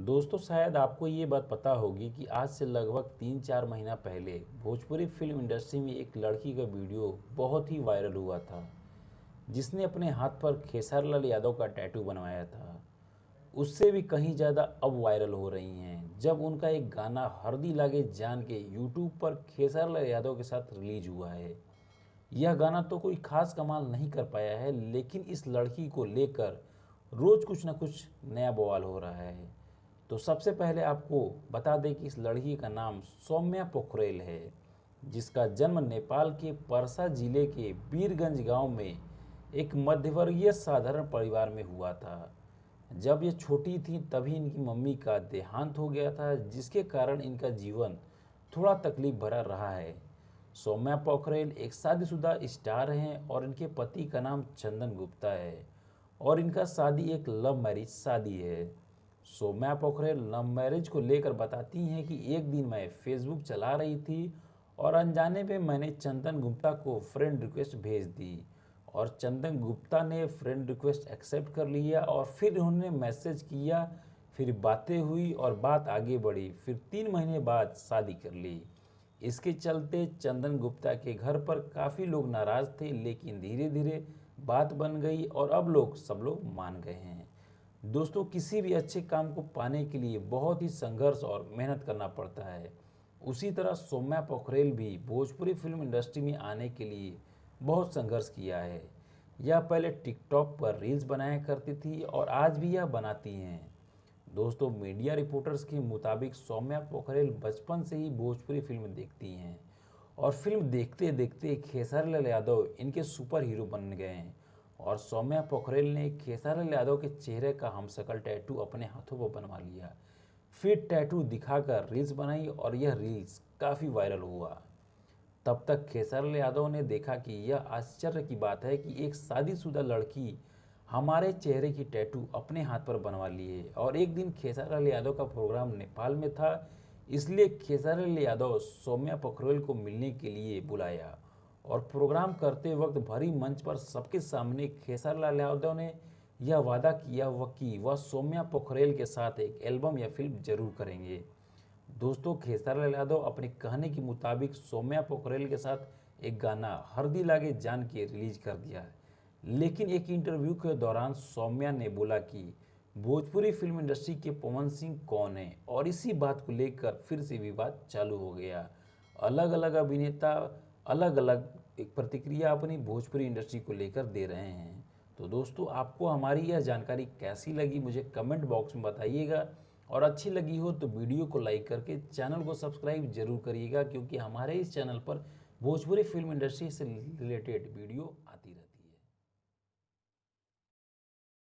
दोस्तों शायद आपको ये बात पता होगी कि आज से लगभग 3-4 महीना पहले भोजपुरी फिल्म इंडस्ट्री में एक लड़की का वीडियो बहुत ही वायरल हुआ था, जिसने अपने हाथ पर खेसारीलाल यादव का टैटू बनवाया था। उससे भी कहीं ज़्यादा अब वायरल हो रही हैं जब उनका एक गाना हरदी लागे जान के यूट्यूब पर खेसारीलाल यादव के साथ रिलीज हुआ है। यह गाना तो कोई खास कमाल नहीं कर पाया है, लेकिन इस लड़की को लेकर रोज़ कुछ ना कुछ नया बवाल हो रहा है। तो सबसे पहले आपको बता दें कि इस लड़की का नाम सौम्या पोखरेल है, जिसका जन्म नेपाल के परसा जिले के वीरगंज गांव में एक मध्यवर्गीय साधारण परिवार में हुआ था। जब ये छोटी थी तभी इनकी मम्मी का देहांत हो गया था, जिसके कारण इनका जीवन थोड़ा तकलीफ भरा रहा है। सौम्या पोखरेल एक शादीशुदा स्टार हैं और इनके पति का नाम चंदन गुप्ता है और इनका शादी एक लव मैरिज शादी है। सौम्या पोखरेल लव मैरिज को लेकर बताती हैं कि एक दिन मैं फेसबुक चला रही थी और अनजाने में मैंने चंदन गुप्ता को फ्रेंड रिक्वेस्ट भेज दी और चंदन गुप्ता ने फ्रेंड रिक्वेस्ट एक्सेप्ट कर लिया और फिर उन्होंने मैसेज किया, फिर बातें हुई और बात आगे बढ़ी, फिर 3 महीने बाद शादी कर ली। इसके चलते चंदन गुप्ता के घर पर काफ़ी लोग नाराज़ थे, लेकिन धीरे धीरे बात बन गई और अब सब लोग मान गए हैं। दोस्तों, किसी भी अच्छे काम को पाने के लिए बहुत ही संघर्ष और मेहनत करना पड़ता है। उसी तरह सौम्या पोखरेल भी भोजपुरी फिल्म इंडस्ट्री में आने के लिए बहुत संघर्ष किया है। यह पहले टिकटॉक पर रील्स बनाया करती थी और आज भी यह बनाती हैं। दोस्तों, मीडिया रिपोर्टर्स के मुताबिक सौम्या पोखरेल बचपन से ही भोजपुरी फिल्म देखती हैं और फिल्म देखते देखते खेसारीलाल यादव इनके सुपर हीरो बन गए हैं और सौम्या पोखरेल ने खेसारीलाल यादव के चेहरे का हमशक्ल टैटू अपने हाथों पर बनवा लिया, फिर टैटू दिखाकर रील्स बनाई और यह रील्स काफ़ी वायरल हुआ। तब तक खेसारीलाल यादव ने देखा कि यह आश्चर्य की बात है कि एक शादीशुदा लड़की हमारे चेहरे की टैटू अपने हाथ पर बनवा लिए और एक दिन खेसारीलाल यादव का प्रोग्राम नेपाल में था, इसलिए खेसारीलाल यादव सौम्या पोखरेल को मिलने के लिए बुलाया और प्रोग्राम करते वक्त भरी मंच पर सबके सामने खेसारीलाल यादव ने यह वादा किया कि वह सौम्या पोखरेल के साथ एक एल्बम या फिल्म जरूर करेंगे। दोस्तों, खेसारीलाल यादव अपने कहने के मुताबिक सौम्या पोखरेल के साथ एक गाना हरदी लागे जान के रिलीज कर दिया है, लेकिन एक इंटरव्यू के दौरान सौम्या ने बोला कि भोजपुरी फिल्म इंडस्ट्री के पवन सिंह कौन है और इसी बात को लेकर फिर से विवाद चालू हो गया। अलग अलग अभिनेता अलग अलग एक प्रतिक्रिया अपनी भोजपुरी इंडस्ट्री को लेकर दे रहे हैं। तो दोस्तों, आपको हमारी यह जानकारी कैसी लगी मुझे कमेंट बॉक्स में बताइएगा और अच्छी लगी हो तो वीडियो को लाइक करके चैनल को सब्सक्राइब जरूर करिएगा, क्योंकि हमारे इस चैनल पर भोजपुरी फिल्म इंडस्ट्री से रिलेटेड वीडियो आती रहती है।